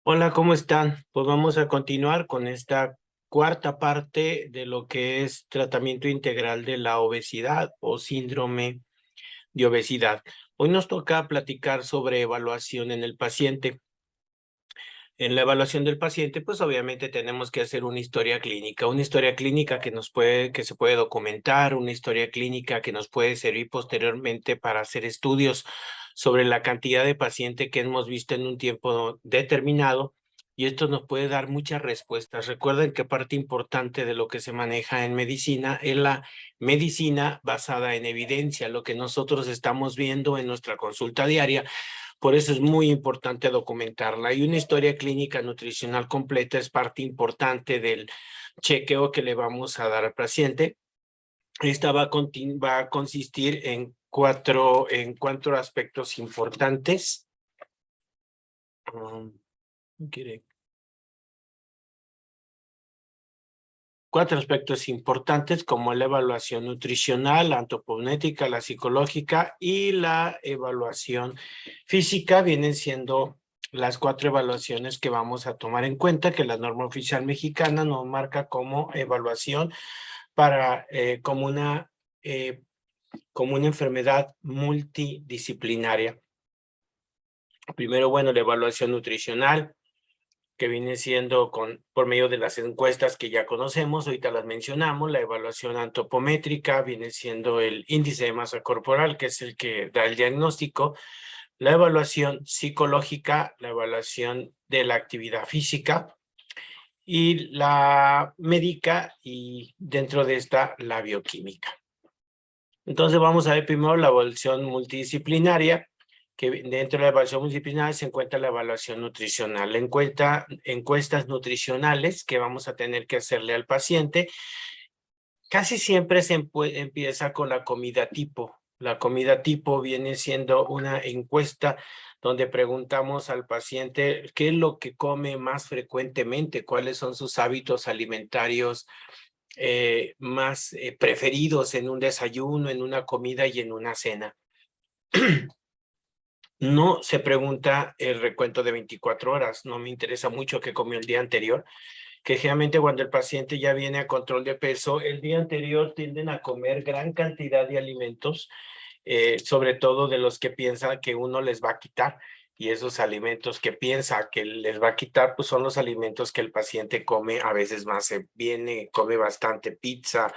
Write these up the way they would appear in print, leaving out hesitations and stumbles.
Hola, ¿cómo están? Pues vamos a continuar con esta cuarta parte de lo que es tratamiento integral de la obesidad o síndrome de obesidad. Hoy nos toca platicar sobre evaluación en el paciente. En la evaluación del paciente, pues obviamente tenemos que hacer una historia clínica que se puede documentar, una historia clínica que nos puede servir posteriormente para hacer estudios sobre la cantidad de paciente que hemos visto en un tiempo determinado, y esto nos puede dar muchas respuestas. Recuerden que parte importante de lo que se maneja en medicina es la medicina basada en evidencia, lo que nosotros estamos viendo en nuestra consulta diaria. Por eso es muy importante documentarla. Y una historia clínica nutricional completa es parte importante del chequeo que le vamos a dar al paciente. Esta va a consistir en cuatro aspectos importantes. ¿Quiere? Cuatro aspectos importantes como la evaluación nutricional, la antropométrica, la psicológica y la evaluación física. Vienen siendo las cuatro evaluaciones que vamos a tomar en cuenta, que la norma oficial mexicana nos marca como evaluación para eh, como una enfermedad multidisciplinaria. Primero, bueno, la evaluación nutricional, que viene siendo por medio de las encuestas que ya conocemos, ahorita las mencionamos. La evaluación antropométrica viene siendo el índice de masa corporal, que es el que da el diagnóstico. La evaluación psicológica, la evaluación de la actividad física y la médica, y dentro de esta la bioquímica. Entonces vamos a ver primero la evaluación multidisciplinaria, que dentro de la evaluación multidisciplinaria se encuentra la evaluación nutricional. La encuestas nutricionales que vamos a tener que hacerle al paciente. Casi siempre empieza con la comida tipo. La comida tipo viene siendo una encuesta donde preguntamos al paciente qué es lo que come más frecuentemente, cuáles son sus hábitos alimentarios más preferidos en un desayuno, en una comida y en una cena. No se pregunta el recuento de 24 horas, no me interesa mucho qué comió el día anterior, que generalmente cuando el paciente ya viene a control de peso, el día anterior tienden a comer gran cantidad de alimentos, sobre todo de los que piensa que uno les va a quitar. Y esos alimentos que piensa que les va a quitar, pues son los alimentos que el paciente come a veces más. Come bastante pizza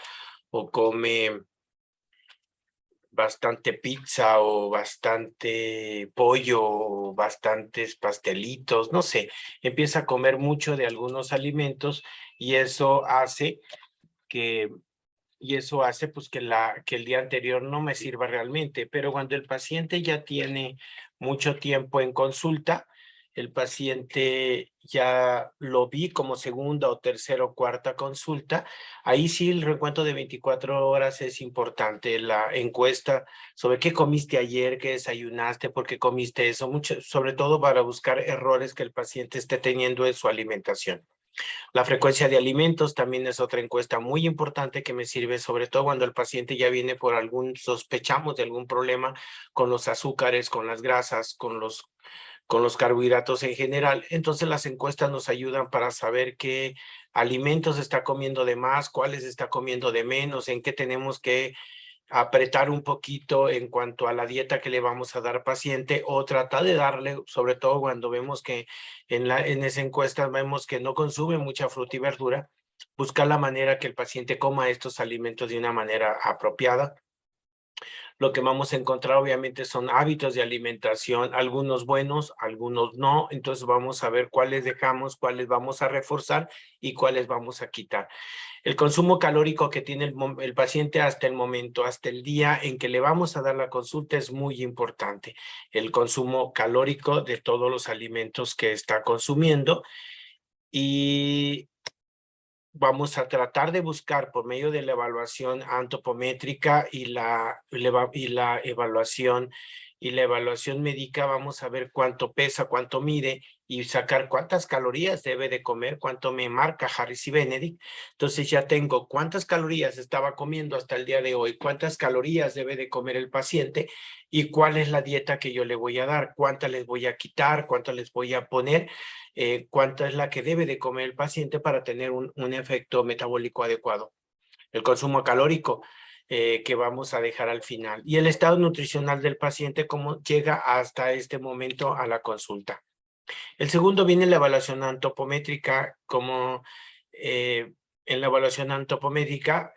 o come bastante pizza o bastante pollo o bastantes pastelitos, no sé, empieza a comer mucho de algunos alimentos, y eso hace que pues que el día anterior no me sirva realmente. Pero cuando el paciente ya tiene mucho tiempo en consulta, el paciente ya lo vi como segunda o tercera o cuarta consulta, ahí sí el recuento de 24 horas es importante. La encuesta sobre qué comiste ayer, qué desayunaste, por qué comiste eso, mucho, sobre todo para buscar errores que el paciente esté teniendo en su alimentación. La frecuencia de alimentos también es otra encuesta muy importante que me sirve, sobre todo cuando el paciente ya viene sospechamos de algún problema con los azúcares, con las grasas, con los carbohidratos en general. Entonces las encuestas nos ayudan para saber qué alimentos está comiendo de más, cuáles está comiendo de menos, en qué tenemos que apretar un poquito en cuanto a la dieta que le vamos a dar al paciente, o tratar de darle, sobre todo cuando vemos que en esa encuesta vemos que no consume mucha fruta y verdura, buscar la manera que el paciente coma estos alimentos de una manera apropiada. Lo que vamos a encontrar obviamente son hábitos de alimentación, algunos buenos, algunos no. Entonces vamos a ver cuáles dejamos, cuáles vamos a reforzar y cuáles vamos a quitar. El consumo calórico que tiene el paciente hasta el momento, hasta el día en que le vamos a dar la consulta, es muy importante. El consumo calórico de todos los alimentos que está consumiendo, y vamos a tratar de buscar por medio de la evaluación antropométrica y la evaluación y la evaluación médica vamos a ver cuánto pesa, cuánto mide y sacar cuántas calorías debe de comer, cuánto me marca Harris y Benedict. Entonces ya tengo cuántas calorías estaba comiendo hasta el día de hoy, cuántas calorías debe de comer el paciente y cuál es la dieta que yo le voy a dar, cuántas les voy a quitar, cuántas les voy a poner, cuánta es la que debe de comer el paciente para tener un efecto metabólico adecuado. El consumo calórico que vamos a dejar al final y el estado nutricional del paciente, cómo llega hasta este momento a la consulta. El segundo viene la evaluación antropométrica, como en la evaluación antropométrica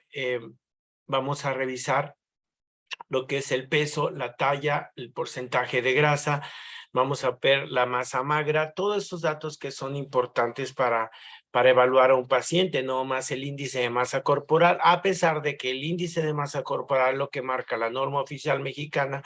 vamos a revisar lo que es el peso, la talla, el porcentaje de grasa, vamos a ver la masa magra, todos esos datos que son importantes para evaluar a un paciente, no más el índice de masa corporal, a pesar de que el índice de masa corporal, lo que marca la norma oficial mexicana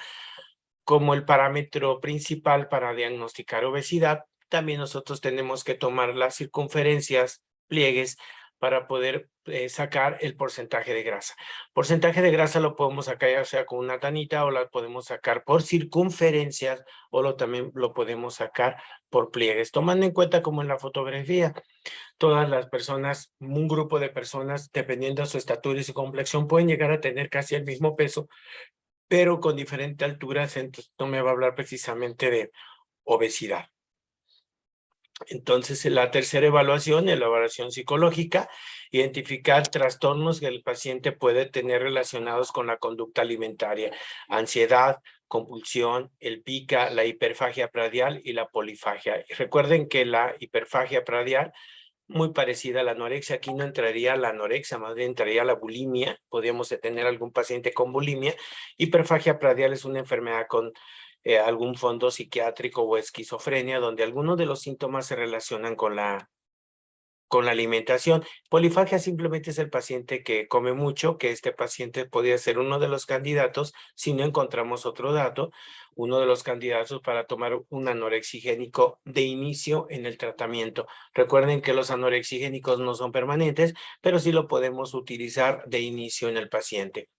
como el parámetro principal para diagnosticar obesidad, también nosotros tenemos que tomar las circunferencias, pliegues, para poder sacar el porcentaje de grasa. Porcentaje de grasa lo podemos sacar ya sea con una tanita o la podemos sacar por circunferencias o también lo podemos sacar por pliegues. Tomando en cuenta como en la fotografía, todas las personas, un grupo de personas, dependiendo de su estatura y su complexión, pueden llegar a tener casi el mismo peso, pero con diferente altura, entonces no me va a hablar precisamente de obesidad. Entonces, la tercera evaluación, la evaluación psicológica, identificar trastornos que el paciente puede tener relacionados con la conducta alimentaria, ansiedad, compulsión, el pica, la hiperfagia pradial y la polifagia. Recuerden que la hiperfagia pradial, muy parecida a la anorexia, aquí no entraría la anorexia, más bien entraría la bulimia, podríamos tener algún paciente con bulimia. Hiperfagia pradial es una enfermedad con algún fondo psiquiátrico o esquizofrenia, donde algunos de los síntomas se relacionan con la alimentación. Polifagia simplemente es el paciente que come mucho, que este paciente podría ser uno de los candidatos, si no encontramos otro dato, uno de los candidatos para tomar un anorexigénico de inicio en el tratamiento. Recuerden que los anorexigénicos no son permanentes, pero sí lo podemos utilizar de inicio en el paciente.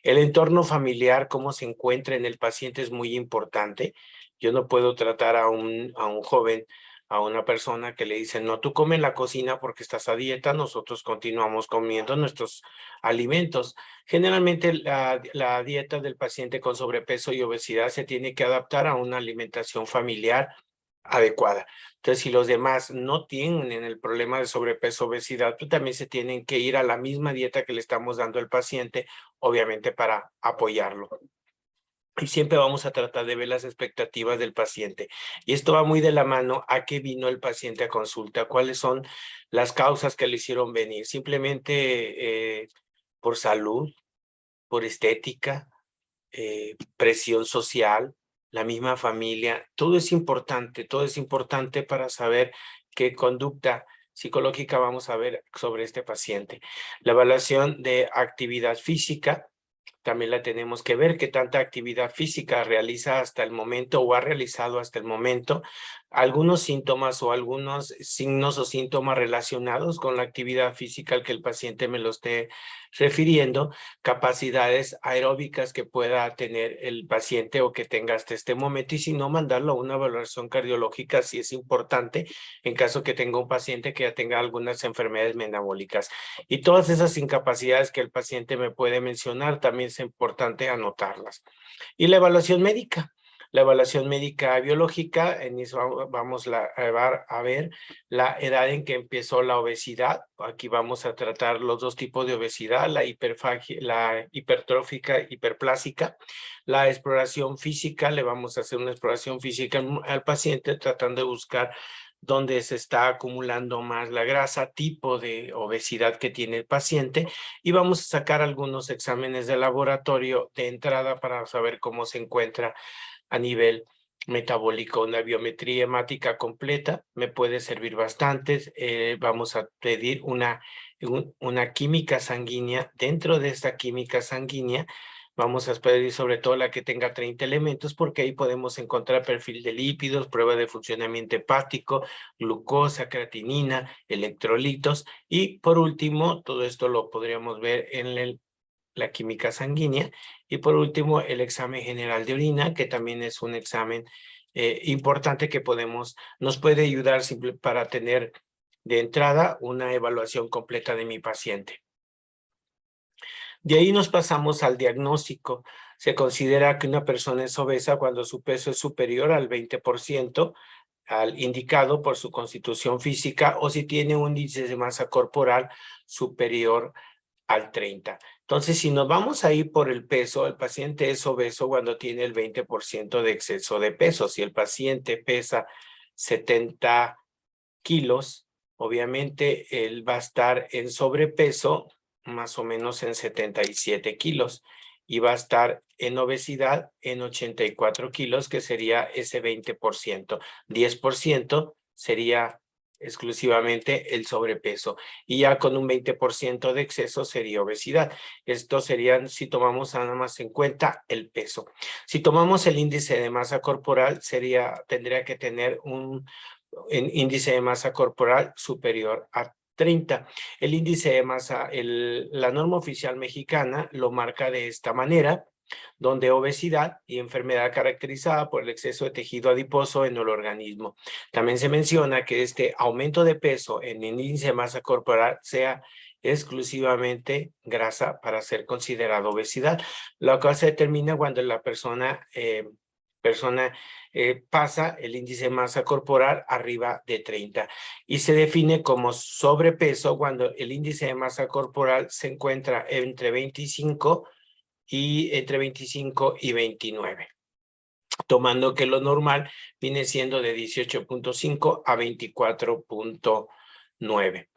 El entorno familiar, cómo se encuentra en el paciente es muy importante. Yo no puedo tratar a un joven, a una persona que le dicen, no, tú come en la cocina porque estás a dieta, nosotros continuamos comiendo nuestros alimentos. Generalmente la dieta del paciente con sobrepeso y obesidad se tiene que adaptar a una alimentación familiar adecuada. Entonces, si los demás no tienen el problema de sobrepeso, obesidad, pues también se tienen que ir a la misma dieta que le estamos dando al paciente, obviamente para apoyarlo. Y siempre vamos a tratar de ver las expectativas del paciente. Y esto va muy de la mano a qué vino el paciente a consulta, cuáles son las causas que le hicieron venir. Simplemente por salud, por estética, presión social, la misma familia. Todo es importante para saber qué conducta psicológica vamos a ver sobre este paciente. La evaluación de actividad física, también la tenemos que ver, qué tanta actividad física realiza hasta el momento o ha realizado hasta el momento, algunos síntomas o algunos signos o síntomas relacionados con la actividad física al que el paciente me lo esté refiriendo, capacidades aeróbicas que pueda tener el paciente o que tenga hasta este momento, y si no, mandarlo a una valoración cardiológica si es importante, en caso que tenga un paciente que ya tenga algunas enfermedades metabólicas. Y todas esas incapacidades que el paciente me puede mencionar, también es importante anotarlas. Y la evaluación médica. La evaluación médica biológica, en eso vamos a ver la edad en que empezó la obesidad. Aquí vamos a tratar los dos tipos de obesidad, la hipertrófica, hiperplásica. La exploración física, le vamos a hacer una exploración física al paciente tratando de buscar dónde se está acumulando más la grasa, tipo de obesidad que tiene el paciente, y vamos a sacar algunos exámenes de laboratorio de entrada para saber cómo se encuentra a nivel metabólico. Una biometría hemática completa me puede servir bastante. Vamos a pedir una química sanguínea. Dentro de esta química sanguínea vamos a pedir sobre todo la que tenga 30 elementos, porque ahí podemos encontrar perfil de lípidos, prueba de funcionamiento hepático, glucosa, creatinina, electrolitos, y por último, todo esto lo podríamos ver en la química sanguínea, Y por último, el examen general de orina, que también es un examen importante que nos puede ayudar para tener de entrada una evaluación completa de mi paciente. De ahí nos pasamos al diagnóstico. Se considera que una persona es obesa cuando su peso es superior al 20%, al indicado por su constitución física, o si tiene un índice de masa corporal superior al 30. Entonces, si nos vamos ahí por el peso, el paciente es obeso cuando tiene el 20% de exceso de peso. Si el paciente pesa 70 kilos, obviamente él va a estar en sobrepeso más o menos en 77 kilos y va a estar en obesidad en 84 kilos, que sería ese 20%. 10% sería exclusivamente el sobrepeso y ya con un 20% de exceso sería obesidad. Esto serían si tomamos nada más en cuenta el peso. Si tomamos el índice de masa corporal, tendría que tener un índice de masa corporal superior a 30. El índice de masa, la norma oficial mexicana lo marca de esta manera, donde obesidad y enfermedad caracterizada por el exceso de tejido adiposo en el organismo. También se menciona que este aumento de peso en el índice de masa corporal sea exclusivamente grasa para ser considerado obesidad, lo cual se determina cuando la persona pasa el índice de masa corporal arriba de 30 y se define como sobrepeso cuando el índice de masa corporal se encuentra entre 25 y 29, tomando que lo normal viene siendo de 18.5 a 24.9.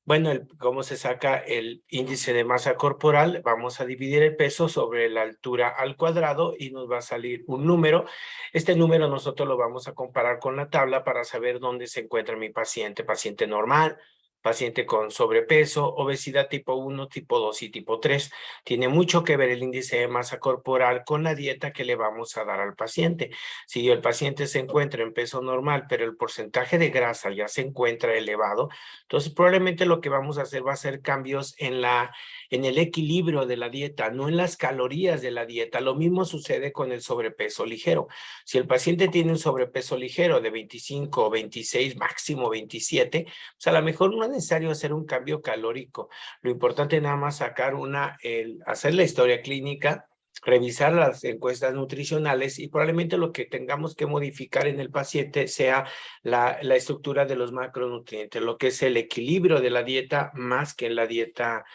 Bueno, ¿cómo se saca el índice de masa corporal? Vamos a dividir el peso sobre la altura al cuadrado y nos va a salir un número. Este número nosotros lo vamos a comparar con la tabla para saber dónde se encuentra mi paciente. Paciente normal, paciente con sobrepeso, obesidad tipo 1, tipo 2 y tipo 3. Tiene mucho que ver el índice de masa corporal con la dieta que le vamos a dar al paciente. Si el paciente se encuentra en peso normal, pero el porcentaje de grasa ya se encuentra elevado, entonces probablemente lo que vamos a hacer va a ser cambios en el equilibrio de la dieta, no en las calorías de la dieta. Lo mismo sucede con el sobrepeso ligero. Si el paciente tiene un sobrepeso ligero de 25 o 26, máximo 27, pues a lo mejor no es necesario hacer un cambio calórico. Lo importante es nada más hacer la historia clínica, revisar las encuestas nutricionales y probablemente lo que tengamos que modificar en el paciente sea la estructura de los macronutrientes, lo que es el equilibrio de la dieta más que en la dieta,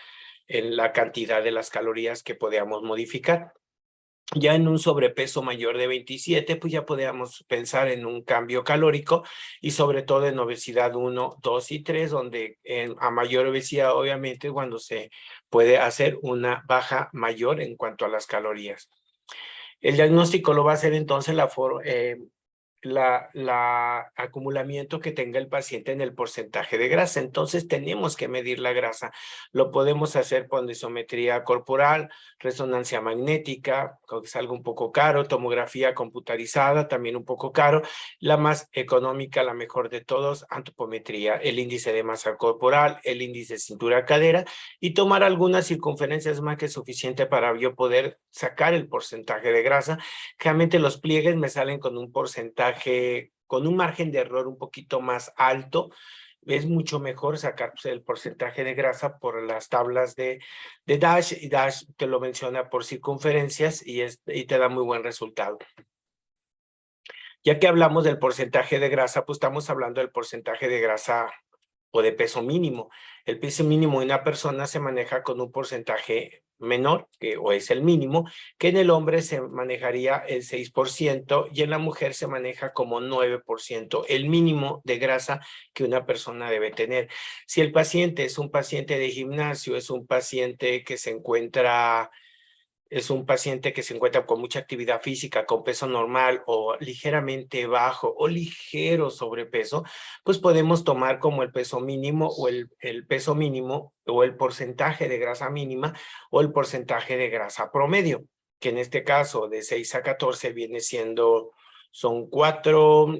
en la cantidad de las calorías que podamos modificar. Ya en un sobrepeso mayor de 27, pues ya podríamos pensar en un cambio calórico y sobre todo en obesidad 1, 2 y 3, donde a mayor obesidad obviamente cuando se puede hacer una baja mayor en cuanto a las calorías. El diagnóstico lo va a hacer entonces la acumulamiento que tenga el paciente en el porcentaje de grasa. Entonces tenemos que medir la grasa. Lo podemos hacer con densitometría corporal, resonancia magnética, que es algo un poco caro, tomografía computarizada, también un poco caro. La más económica, la mejor de todos, antropometría, el índice de masa corporal, el índice de cintura-cadera y tomar algunas circunferencias más que suficiente para yo poder sacar el porcentaje de grasa. Realmente los pliegues me salen con un porcentaje, con un margen de error un poquito más alto. Es mucho mejor sacar el porcentaje de grasa por las tablas de DASH, y DASH te lo menciona por circunferencias y te da muy buen resultado. Ya que hablamos del porcentaje de grasa, pues estamos hablando del porcentaje de grasa o de peso mínimo. El peso mínimo de una persona se maneja con un porcentaje menor, o es el mínimo, que en el hombre se manejaría el 6% y en la mujer se maneja como 9%, el mínimo de grasa que una persona debe tener. Si el paciente es un paciente de gimnasio, es un paciente que se encuentra con mucha actividad física, con peso normal o ligeramente bajo o ligero sobrepeso, pues podemos tomar como el peso mínimo o el peso mínimo o el porcentaje de grasa mínima o el porcentaje de grasa promedio, que en este caso de 6 a 14 son 4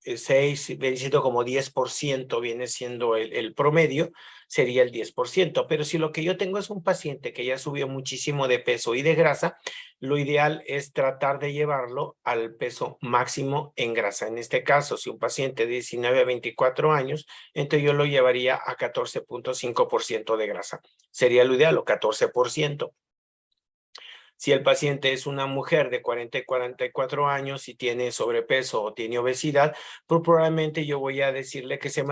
6, viene siendo como 10%, viene siendo el promedio, sería el 10%. Pero si lo que yo tengo es un paciente que ya subió muchísimo de peso y de grasa, lo ideal es tratar de llevarlo al peso máximo en grasa. En este caso, si un paciente de 19 a 24 años, entonces yo lo llevaría a 14.5% de grasa. Sería lo ideal, o 14%. Si el paciente es una mujer de 40 y 44 años y tiene sobrepeso o tiene obesidad, pues probablemente yo voy a decirle que se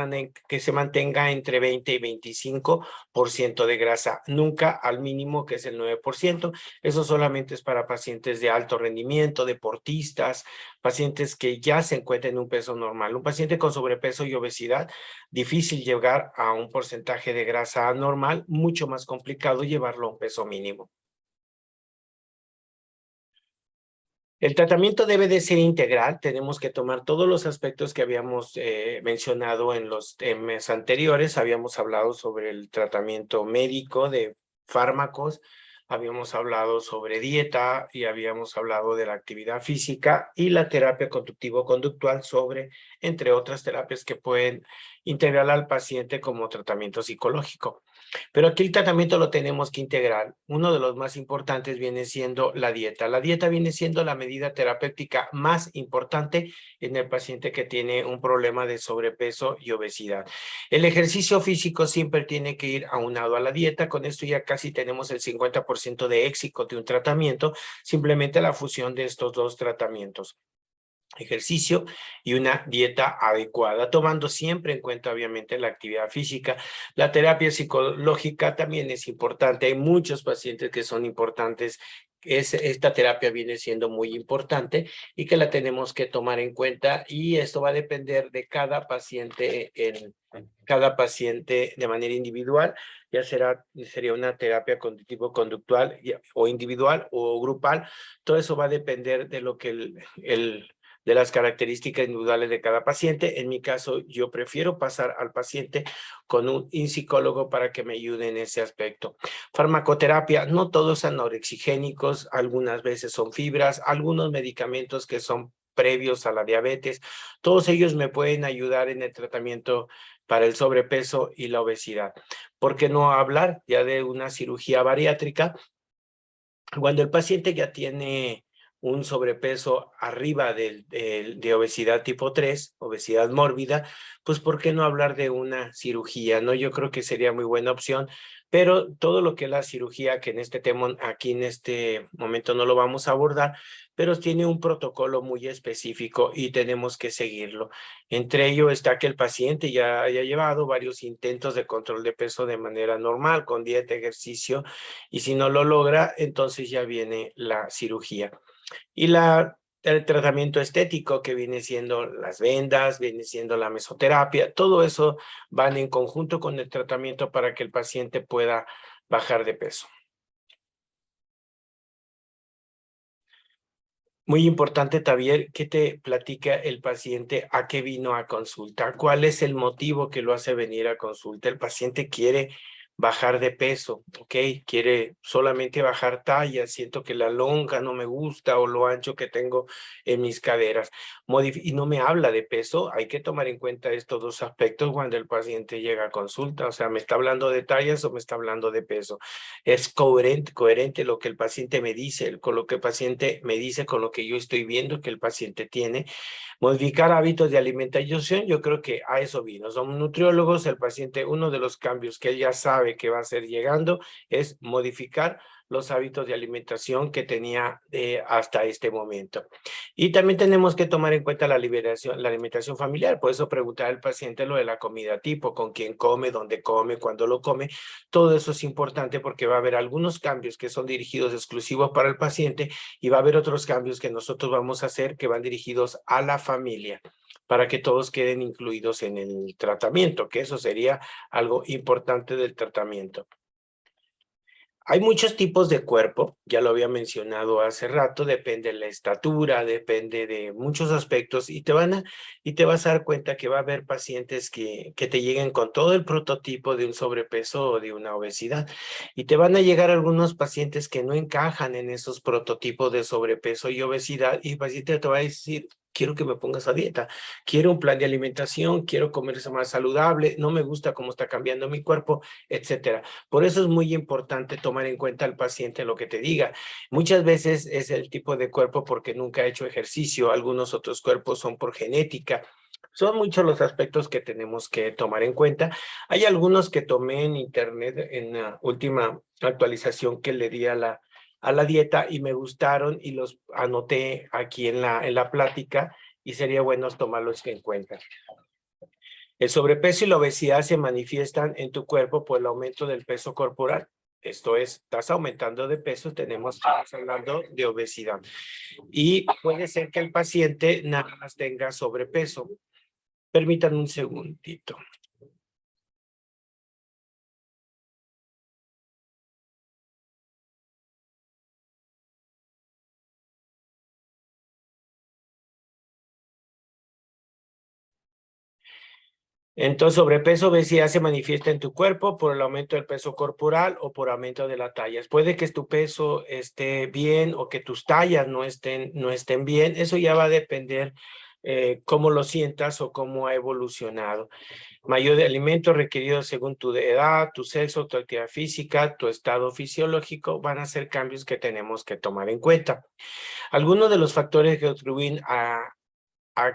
mantenga entre 20 y 25% de grasa, nunca al mínimo que es el 9%. Eso solamente es para pacientes de alto rendimiento, deportistas, pacientes que ya se encuentran en un peso normal. Un paciente con sobrepeso y obesidad, difícil llegar a un porcentaje de grasa normal, mucho más complicado llevarlo a un peso mínimo. El tratamiento debe de ser integral, tenemos que tomar todos los aspectos que habíamos mencionado en los temas anteriores. Habíamos hablado sobre el tratamiento médico de fármacos, habíamos hablado sobre dieta y habíamos hablado de la actividad física y la terapia conductivo-conductual sobre, entre otras terapias que pueden integrar al paciente como tratamiento psicológico. Pero aquí el tratamiento lo tenemos que integrar. Uno de los más importantes viene siendo la dieta. La dieta viene siendo la medida terapéutica más importante en el paciente que tiene un problema de sobrepeso y obesidad. El ejercicio físico siempre tiene que ir aunado a la dieta. Con esto ya casi tenemos el 50% de éxito de un tratamiento, simplemente la fusión de estos dos tratamientos: ejercicio y una dieta adecuada, tomando siempre en cuenta obviamente la actividad física. La terapia psicológica también es importante. Hay muchos pacientes que son importantes. Esta terapia viene siendo muy importante y que la tenemos que tomar en cuenta, y esto va a depender de cada paciente de manera individual. Ya sería una terapia cognitivo-conductual o individual o grupal. Todo eso va a depender de lo que de las características individuales de cada paciente. En mi caso, yo prefiero pasar al paciente con un psicólogo para que me ayude en ese aspecto. Farmacoterapia, no todos anorexigénicos, algunas veces son fibras, algunos medicamentos que son previos a la diabetes, todos ellos me pueden ayudar en el tratamiento para el sobrepeso y la obesidad. ¿Por qué no hablar ya de una cirugía bariátrica? Cuando el paciente ya tiene un sobrepeso arriba de obesidad tipo 3, obesidad mórbida, pues ¿por qué no hablar de una cirugía? ¿No? Yo creo que sería muy buena opción, pero todo lo que es la cirugía, que en este tema, aquí en este momento no lo vamos a abordar, pero tiene un protocolo muy específico y tenemos que seguirlo. Entre ello está que el paciente ya haya llevado varios intentos de control de peso de manera normal, con dieta, ejercicio, y si no lo logra, entonces ya viene la cirugía. Y el tratamiento estético, que viene siendo las vendas, viene siendo la mesoterapia, todo eso van en conjunto con el tratamiento para que el paciente pueda bajar de peso. Muy importante, Javier, que te platica el paciente a qué vino a consulta, cuál es el motivo que lo hace venir a consulta. El paciente quiere bajar de peso, ¿ok? Quiere solamente bajar talla, siento que la lonja no me gusta o lo ancho que tengo en mis caderas. Y no me habla de peso. Hay que tomar en cuenta estos dos aspectos cuando el paciente llega a consulta. O sea, ¿me está hablando de tallas o me está hablando de peso? Es coherente lo que el paciente me dice, con lo que el paciente me dice, con lo que yo estoy viendo que el paciente tiene. Modificar hábitos de alimentación, yo creo que a eso vino. Somos nutriólogos, el paciente, uno de los cambios que él ya sabe que va a ser llegando es modificar los hábitos de alimentación que tenía hasta este momento. Y también tenemos que tomar en cuenta la alimentación familiar. Por eso preguntar al paciente lo de la comida tipo, con quién come, dónde come, cuándo lo come. Todo eso es importante porque va a haber algunos cambios que son dirigidos exclusivos para el paciente y va a haber otros cambios que nosotros vamos a hacer que van dirigidos a la familia, para que todos queden incluidos en el tratamiento, que eso sería algo importante del tratamiento. Hay muchos tipos de cuerpo, ya lo había mencionado hace rato, depende de la estatura, depende de muchos aspectos, y te vas a dar cuenta que va a haber pacientes que te lleguen con todo el prototipo de un sobrepeso o de una obesidad, y te van a llegar algunos pacientes que no encajan en esos prototipos de sobrepeso y obesidad, y el paciente te va a decir, quiero que me pongas a dieta, quiero un plan de alimentación, quiero comer más saludable, no me gusta cómo está cambiando mi cuerpo, etcétera. Por eso es muy importante tomar en cuenta al paciente lo que te diga. Muchas veces es el tipo de cuerpo porque nunca ha hecho ejercicio, algunos otros cuerpos son por genética. Son muchos los aspectos que tenemos que tomar en cuenta. Hay algunos que tomé en internet en la última actualización que le di a la dieta y me gustaron y los anoté aquí en la plática y sería bueno tomarlos en cuenta. El sobrepeso y la obesidad se manifiestan en tu cuerpo por el aumento del peso corporal. Esto es, estás aumentando de peso, estamos hablando de obesidad. Y puede ser que el paciente nada más tenga sobrepeso. Permítanme un segundito. Entonces, sobrepeso, obesidad se manifiesta en tu cuerpo por el aumento del peso corporal o por aumento de las tallas. Puede que tu peso esté bien o que tus tallas no estén bien. Eso ya va a depender cómo lo sientas o cómo ha evolucionado. Mayor de alimentos requeridos según tu edad, tu sexo, tu actividad física, tu estado fisiológico, van a ser cambios que tenemos que tomar en cuenta. Algunos de los factores que contribuyen a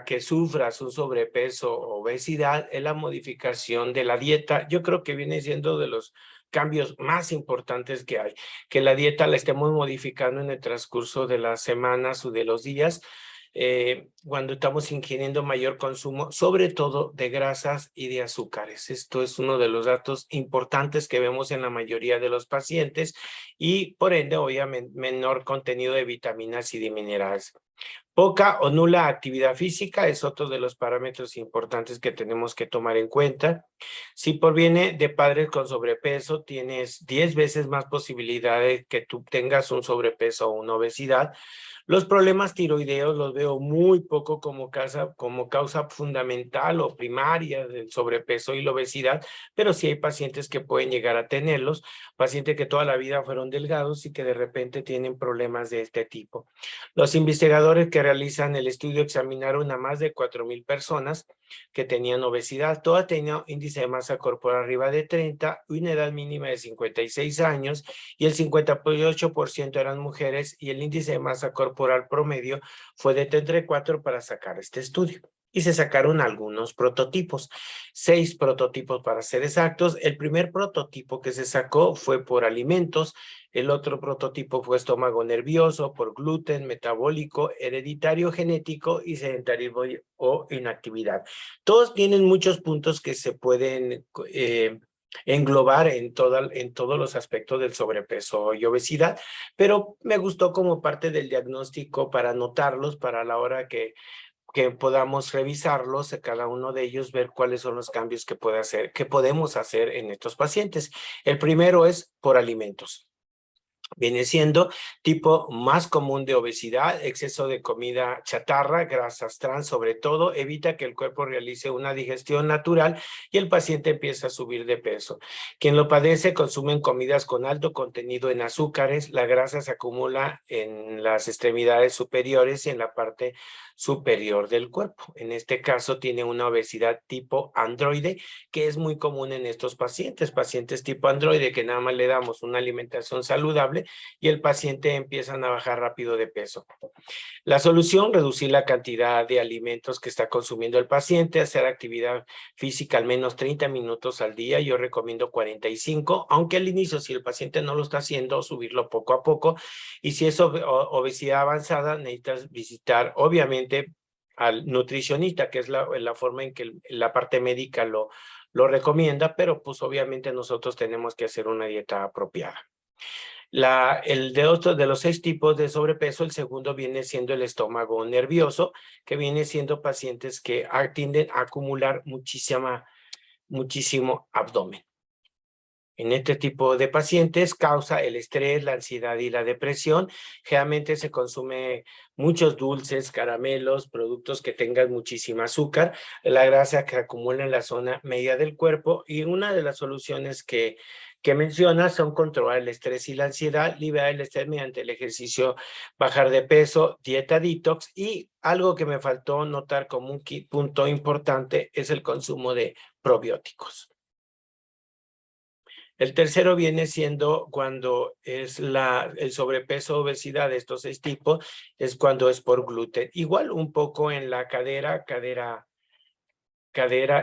que sufras un sobrepeso o obesidad es la modificación de la dieta. Yo creo que viene siendo de los cambios más importantes que hay, que la dieta la estemos modificando en el transcurso de las semanas o de los días, cuando estamos ingiriendo mayor consumo, sobre todo de grasas y de azúcares. Esto es uno de los datos importantes que vemos en la mayoría de los pacientes y por ende, obviamente, menor contenido de vitaminas y de minerales. Poca o nula actividad física es otro de los parámetros importantes que tenemos que tomar en cuenta. Si proviene de padres con sobrepeso, tienes 10 veces más posibilidades que tú tengas un sobrepeso o una obesidad. Los problemas tiroideos los veo muy poco como causa fundamental o primaria del sobrepeso y la obesidad, pero sí hay pacientes que pueden llegar a tenerlos, pacientes que toda la vida fueron delgados y que de repente tienen problemas de este tipo. Los investigadores que realizan el estudio examinaron a más de 4,000 personas que tenían obesidad. Todas tenían índice de masa corporal arriba de 30, una edad mínima de 56 años y el 58% eran mujeres y el índice de masa corporal promedio fue de 34 para sacar este estudio. Y se sacaron algunos prototipos, 6 prototipos para ser exactos. El primer prototipo que se sacó fue por alimentos, el otro prototipo fue estómago nervioso, por gluten, metabólico, hereditario, genético y sedentarismo o inactividad. Todos tienen muchos puntos que se pueden englobar en todos los aspectos del sobrepeso y obesidad, pero me gustó como parte del diagnóstico para anotarlos para la hora que podamos revisarlos, cada uno de ellos, ver cuáles son los cambios que podemos hacer en estos pacientes. El primero es por alimentos. Viene siendo tipo más común de obesidad, exceso de comida chatarra, grasas trans sobre todo, evita que el cuerpo realice una digestión natural y el paciente empieza a subir de peso. Quien lo padece consumen comidas con alto contenido en azúcares, la grasa se acumula en las extremidades superiores y en la parte superior del cuerpo. En este caso tiene una obesidad tipo androide, que es muy común en estos pacientes tipo androide, que nada más le damos una alimentación saludable y el paciente empieza a bajar rápido de peso. La solución, reducir la cantidad de alimentos que está consumiendo el paciente, hacer actividad física al menos 30 minutos al día, yo recomiendo 45, aunque al inicio, si el paciente no lo está haciendo, subirlo poco a poco, y si es obesidad avanzada, necesitas visitar, obviamente, al nutricionista, que es la forma en que la parte médica lo recomienda, pero pues obviamente nosotros tenemos que hacer una dieta apropiada. De los 6 tipos de sobrepeso, el segundo viene siendo el estómago nervioso, que viene siendo pacientes que tienden a acumular muchísimo abdomen. En este tipo de pacientes causa el estrés, la ansiedad y la depresión. Generalmente se consume muchos dulces, caramelos, productos que tengan muchísima azúcar, la grasa que acumula en la zona media del cuerpo y una de las soluciones que que menciona son controlar el estrés y la ansiedad, liberar el estrés mediante el ejercicio, bajar de peso, dieta detox, y algo que me faltó notar como un punto importante es el consumo de probióticos. El tercero viene siendo cuando es el sobrepeso, obesidad de estos 6 tipos, es cuando es por gluten. Igual un poco en la cadera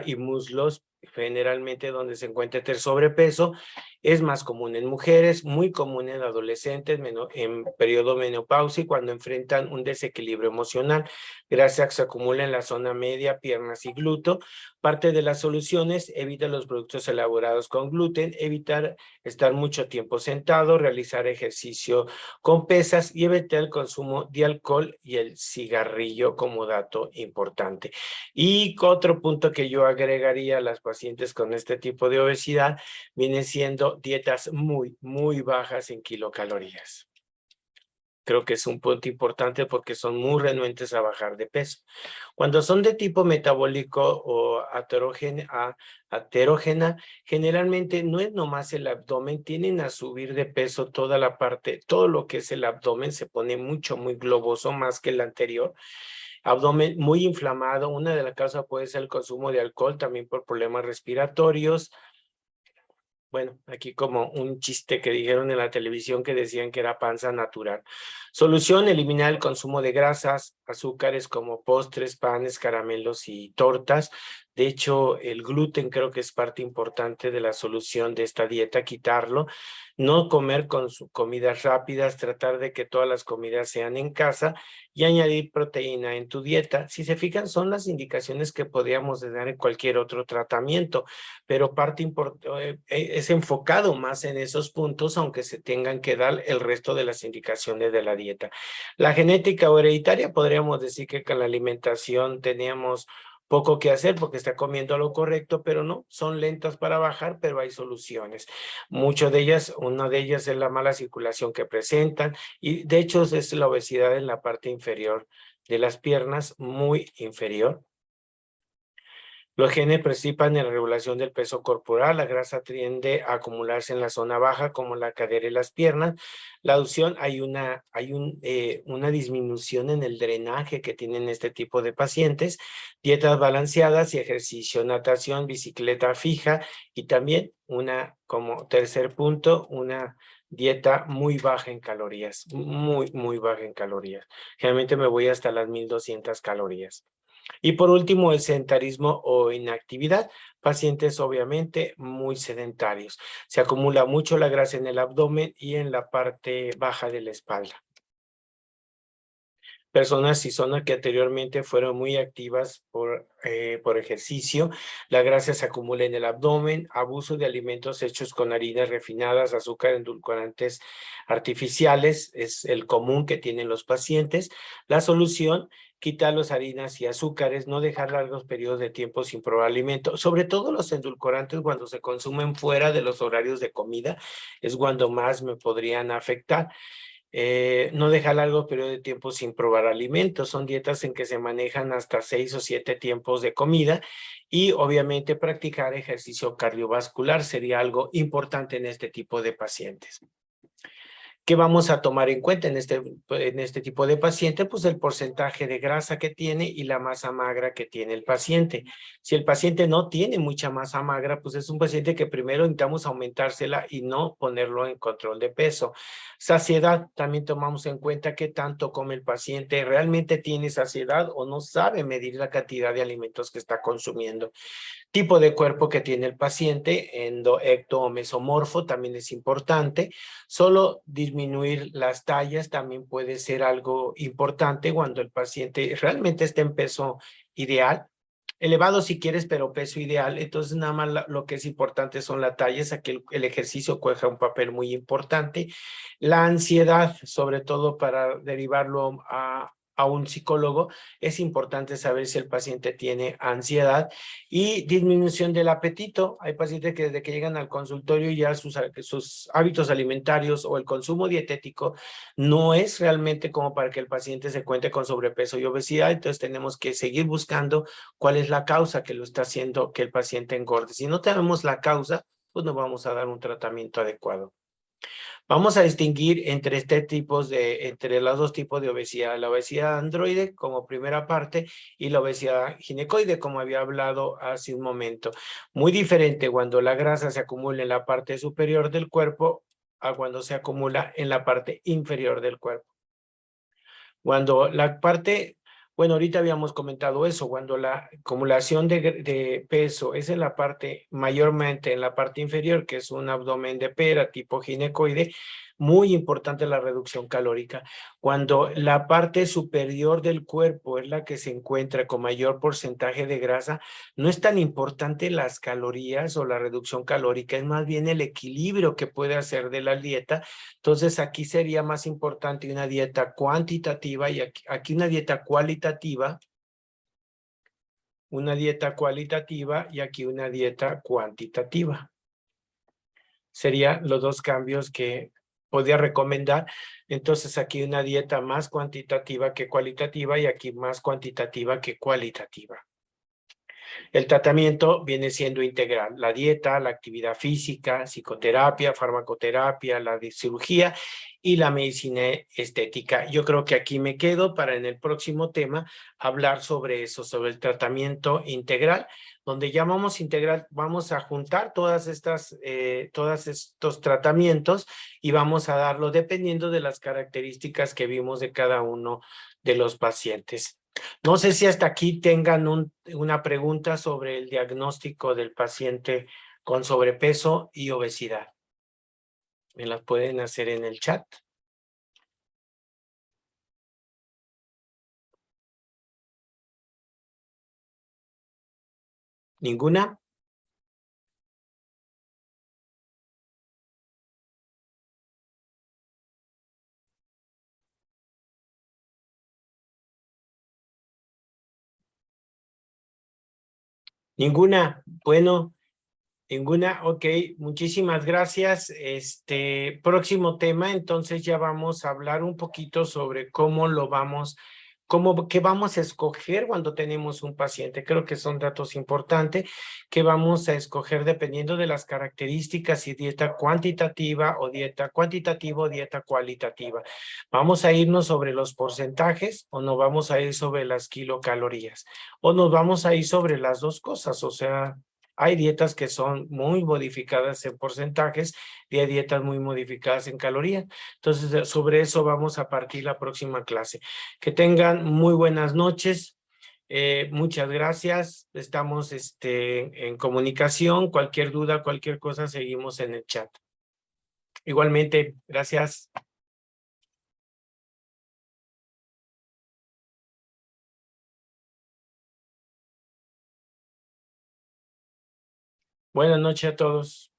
y muslos, generalmente donde se encuentra el sobrepeso, es más común en mujeres, muy común en adolescentes, en periodo menopáusico, cuando enfrentan un desequilibrio emocional. Grasa que se acumula en la zona media, piernas y glúteo. Parte de las soluciones: evita los productos elaborados con gluten, evitar estar mucho tiempo sentado, realizar ejercicio con pesas y evitar el consumo de alcohol y el cigarrillo como dato importante. Y otro punto que yo agregaría a las pacientes con este tipo de obesidad viene siendo dietas muy bajas en kilocalorías. Creo que es un punto importante porque son muy renuentes a bajar de peso. Cuando son de tipo metabólico o aterógena, generalmente no es nomás el abdomen, tienden a subir de peso toda la parte, todo lo que es el abdomen se pone muy globoso, más que el anterior. Abdomen muy inflamado, una de las causas puede ser el consumo de alcohol, también por problemas respiratorios. Bueno, aquí como un chiste que dijeron en la televisión que decían que era panza natural. Solución: eliminar el consumo de grasas, azúcares como postres, panes, caramelos y tortas. De hecho, el gluten creo que es parte importante de la solución de esta dieta, quitarlo. No comer con comidas rápidas, tratar de que todas las comidas sean en casa y añadir proteína en tu dieta. Si se fijan, son las indicaciones que podríamos dar en cualquier otro tratamiento, pero parte importante es enfocado más en esos puntos, aunque se tengan que dar el resto de las indicaciones de la dieta. La genética o hereditaria, podríamos decir que con la alimentación teníamos poco que hacer porque está comiendo lo correcto, pero no, son lentas para bajar, pero hay soluciones. Muchas de ellas, una de ellas es la mala circulación que presentan, y de hecho es la obesidad en la parte inferior de las piernas, muy inferior. Los genes participan en la regulación del peso corporal. La grasa tiende a acumularse en la zona baja, como la cadera y las piernas. La adopción, hay una disminución en el drenaje que tienen este tipo de pacientes. Dietas balanceadas y ejercicio, natación, bicicleta fija, y también como tercer punto, una dieta muy baja en calorías, muy baja en calorías. Generalmente me voy hasta las 1200 calorías. Y por último, el sedentarismo o inactividad. Pacientes obviamente muy sedentarios. Se acumula mucho la grasa en el abdomen y en la parte baja de la espalda. Personas y zonas que anteriormente fueron muy activas por ejercicio, la grasa se acumula en el abdomen, abuso de alimentos hechos con harinas refinadas, azúcar, edulcorantes artificiales, es el común que tienen los pacientes. La solución: quitar las harinas y azúcares, no dejar largos periodos de tiempo sin probar alimento, sobre todo los endulcorantes cuando se consumen fuera de los horarios de comida, es cuando más me podrían afectar. No dejar largo periodo de tiempo sin probar alimentos. Son dietas en que se manejan hasta 6 o 7 tiempos de comida, y obviamente practicar ejercicio cardiovascular sería algo importante en este tipo de pacientes. ¿Qué vamos a tomar en cuenta en este tipo de paciente? Pues el porcentaje de grasa que tiene y la masa magra que tiene el paciente. Si el paciente no tiene mucha masa magra, pues es un paciente que primero intentamos aumentársela y no ponerlo en control de peso. Saciedad, también tomamos en cuenta qué tanto come el paciente, realmente tiene saciedad o no sabe medir la cantidad de alimentos que está consumiendo. Tipo de cuerpo que tiene el paciente, ecto o mesomorfo, también es importante. Solo disminuir las tallas también puede ser algo importante cuando el paciente realmente está en peso ideal. Elevado si quieres, pero peso ideal. Entonces, nada más lo que es importante son las tallas. Aquí el ejercicio juega un papel muy importante. La ansiedad, sobre todo para derivarlo a un psicólogo, es importante saber si el paciente tiene ansiedad. Y disminución del apetito. Hay pacientes que desde que llegan al consultorio ya sus hábitos alimentarios o el consumo dietético no es realmente como para que el paciente se cuente con sobrepeso y obesidad. Entonces tenemos que seguir buscando cuál es la causa que lo está haciendo que el paciente engorde. Si no tenemos la causa, pues no vamos a dar un tratamiento adecuado. Vamos a distinguir entre entre los dos tipos de obesidad, la obesidad androide como primera parte y la obesidad ginecoide, como había hablado hace un momento. Muy diferente cuando la grasa se acumula en la parte superior del cuerpo a cuando se acumula en la parte inferior del cuerpo. Cuando la parte, bueno, ahorita habíamos comentado eso, cuando la acumulación de peso es en la parte, mayormente en la parte inferior, que es un abdomen de pera tipo ginecoide, muy importante la reducción calórica. Cuando la parte superior del cuerpo es la que se encuentra con mayor porcentaje de grasa, no es tan importante las calorías o la reducción calórica, es más bien el equilibrio que puede hacer de la dieta. Entonces aquí sería más importante una dieta cuantitativa y aquí una dieta cualitativa y aquí una dieta cuantitativa. Serían los dos cambios que podría recomendar. Entonces aquí una dieta más cuantitativa que cualitativa y aquí más cuantitativa que cualitativa. El tratamiento viene siendo integral, la dieta, la actividad física, psicoterapia, farmacoterapia, la cirugía y la medicina estética. Yo creo que aquí me quedo para en el próximo tema hablar sobre eso, sobre el tratamiento integral, donde llamamos integral, vamos a juntar todos estos tratamientos y vamos a darlo dependiendo de las características que vimos de cada uno de los pacientes. No sé si hasta aquí tengan una pregunta sobre el diagnóstico del paciente con sobrepeso y obesidad. Me las pueden hacer en el chat. ¿Ninguna? ¿Ninguna? Bueno, ninguna. Ok, muchísimas gracias. Próximo tema, entonces ya vamos a hablar un poquito sobre cómo qué vamos a escoger cuando tenemos un paciente. Creo que son datos importantes que vamos a escoger dependiendo de las características y dieta cuantitativa o dieta cuantitativa o dieta cualitativa. ¿Vamos a irnos sobre los porcentajes o nos vamos a ir sobre las kilocalorías? ¿O nos vamos a ir sobre las dos cosas? O sea, hay dietas que son muy modificadas en porcentajes y hay dietas muy modificadas en calorías. Entonces, sobre eso vamos a partir la próxima clase. Que tengan muy buenas noches. Muchas gracias. Estamos en comunicación. Cualquier duda, cualquier cosa, seguimos en el chat. Igualmente, gracias. Buenas noches a todos.